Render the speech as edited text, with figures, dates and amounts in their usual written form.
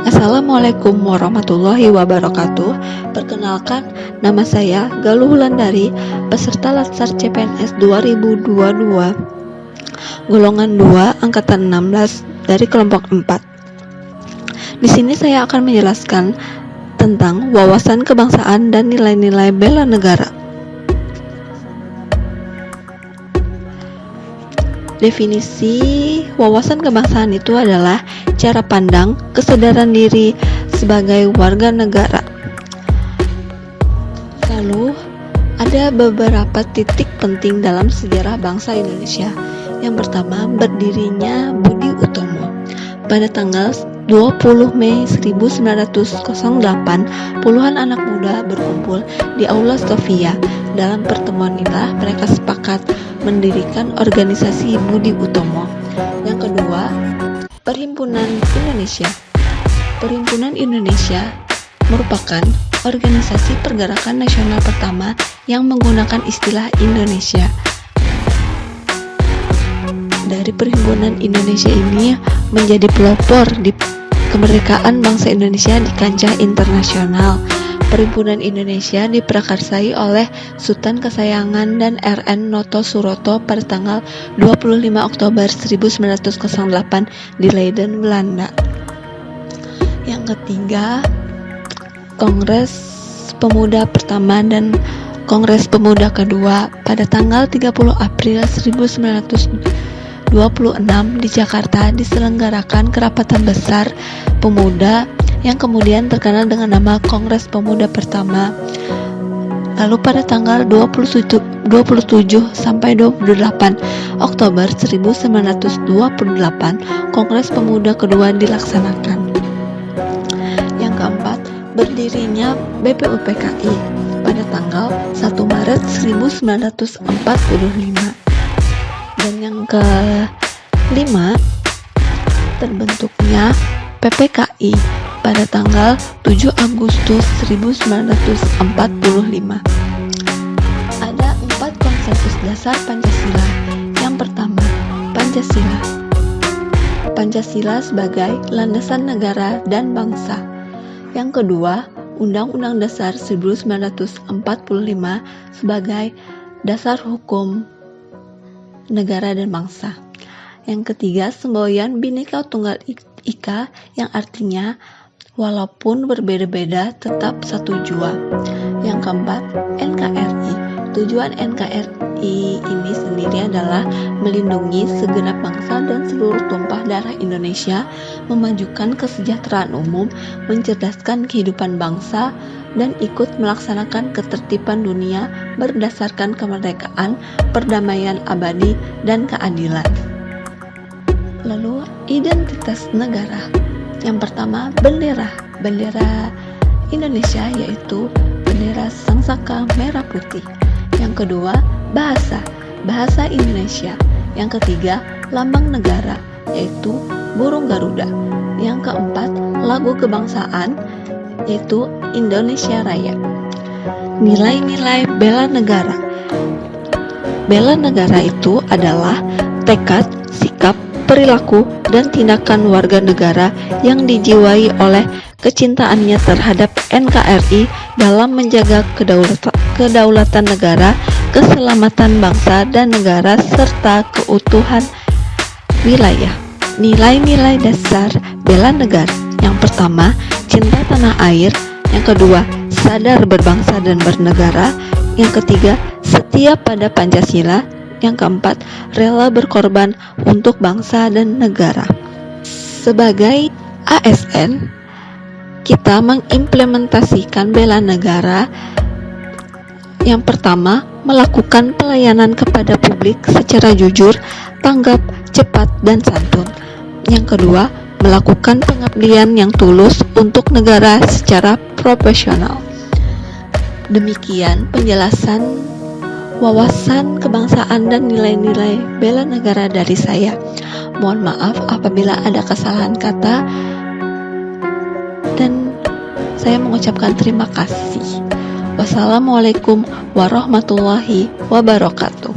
Assalamualaikum warahmatullahi wabarakatuh. Perkenalkan, nama saya Galuh Wulandari, peserta Latsar CPNS 2022, golongan 2, angkatan 16 dari kelompok 4. Di sini saya akan menjelaskan tentang wawasan kebangsaan dan nilai-nilai bela negara. Definisi wawasan kebangsaan itu adalah cara pandang, kesadaran diri sebagai warga negara. Lalu, ada beberapa titik penting dalam sejarah bangsa Indonesia. Yang pertama, berdirinya Budi Utomo. Pada tanggal 20 Mei 1908, puluhan anak muda berkumpul di Aula Sofia. Dalam pertemuan inilah mereka sepakat mendirikan organisasi Budi Utomo. Yang kedua, Perhimpunan Indonesia. Perhimpunan Indonesia merupakan organisasi pergerakan nasional pertama yang menggunakan istilah Indonesia. Dari Perhimpunan Indonesia ini menjadi pelopor di kemerdekaan bangsa Indonesia di kancah internasional. Perhimpunan Indonesia diprakarsai oleh Sultan Kesayangan dan RN Noto Suroto pada tanggal 25 Oktober 1908 di Leiden, Belanda. Yang ketiga, Kongres Pemuda pertama dan Kongres Pemuda kedua pada tanggal 30 April 1926 di Jakarta diselenggarakan kerapatan besar pemuda yang kemudian terkenal dengan nama Kongres Pemuda pertama. Lalu pada tanggal 27 sampai 28 Oktober 1928, Kongres Pemuda kedua dilaksanakan. Yang keempat, berdirinya BPUPKI pada tanggal 1 Maret 1945. Dan yang kelima, terbentuknya PPKI pada tanggal 7 Agustus 1945. Ada 4 konsensus dasar Pancasila. Yang pertama, Pancasila. Pancasila sebagai landasan negara dan bangsa. Yang kedua, Undang-Undang Dasar 1945 sebagai dasar hukum negara dan bangsa. Yang ketiga, semboyan Bhinneka Tunggal Ika yang artinya walaupun berbeda-beda tetap satu jua. Yang keempat, NKRI. Tujuan NKRI ini sendiri adalah melindungi segenap bangsa dan seluruh tumpah darah Indonesia, memajukan kesejahteraan umum, mencerdaskan kehidupan bangsa, dan ikut melaksanakan ketertiban dunia berdasarkan kemerdekaan, perdamaian abadi, dan keadilan. Lalu, identitas negara. Yang pertama, bendera. Bendera Indonesia yaitu bendera sangsaka merah putih. Yang kedua, bahasa. Bahasa Indonesia. Yang ketiga, lambang negara yaitu burung Garuda. Yang keempat, lagu kebangsaan yaitu Indonesia Raya. Nilai-nilai bela negara. Bela negara itu adalah tekad, sikap, perilaku, dan tindakan warga negara yang dijiwai oleh kecintaannya terhadap NKRI dalam menjaga kedaulatan negara, keselamatan bangsa dan negara, serta keutuhan wilayah. Nilai-nilai dasar bela negara. Yang pertama, cinta tanah air. Yang kedua, sadar berbangsa dan bernegara. Yang ketiga, setia pada Pancasila. Yang keempat, rela berkorban untuk bangsa dan negara. Sebagai ASN, kita mengimplementasikan bela negara. Yang pertama, melakukan pelayanan kepada publik secara jujur, tanggap, cepat, dan santun. Yang kedua, melakukan pengabdian yang tulus untuk negara secara profesional. Demikian penjelasan wawasan kebangsaan dan nilai-nilai bela negara dari saya. Mohon maaf apabila ada kesalahan kata, dan saya mengucapkan terima kasih. Wassalamualaikum warahmatullahi wabarakatuh.